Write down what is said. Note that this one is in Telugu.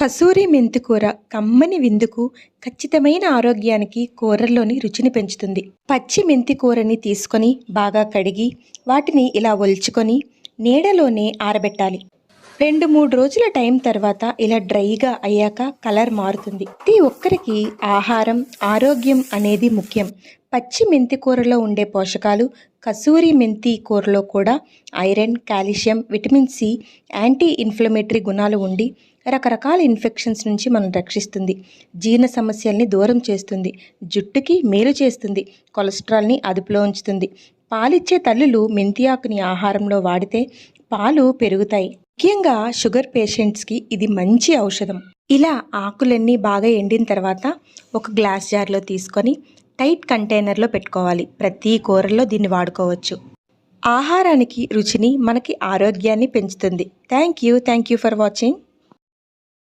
కసూరి మెంతికూర కమ్మని విందుకు, ఖచ్చితమైన ఆరోగ్యానికి కూరల్లోని రుచిని పెంచుతుంది. పచ్చి మెంతి కూరని తీసుకొని బాగా కడిగి వాటిని ఇలా ఒలుచుకొని నీడలోనే ఆరబెట్టాలి. 2-3 రోజుల టైం తర్వాత ఇలా డ్రైగా అయ్యాక కలర్ మారుతుంది. ప్రతి ఒక్కరికి ఆహారం, ఆరోగ్యం అనేది ముఖ్యం. పచ్చి మెంతి కూరలో ఉండే పోషకాలు కసూరి మెంతి కూరలో కూడా iron, calcium, vitamin C, anti inflammatory గుణాలు ఉండి రకరకాల ఇన్ఫెక్షన్స్ నుంచి మనం రక్షిస్తుంది. జీర్ణ సమస్యల్ని దూరం చేస్తుంది. జుట్టుకి మేలు చేస్తుంది. కొలెస్ట్రాల్ని అదుపులో ఉంచుతుంది. పాలిచ్చే తల్లులు మెంతి ఆకుని ఆహారంలో వాడితే పాలు పెరుగుతాయి. ముఖ్యంగా షుగర్ పేషెంట్స్కి ఇది మంచి ఔషధం. ఇలా ఆకులన్నీ బాగా ఎండిన తర్వాత ఒక గ్లాస్ జార్లో తీసుకొని టైట్ కంటైనర్లో పెట్టుకోవాలి. ప్రతి కూరల్లో దీన్ని వాడుకోవచ్చు. ఆహారానికి రుచిని, మనకి ఆరోగ్యాన్ని పెంచుతుంది. Thank you for watching.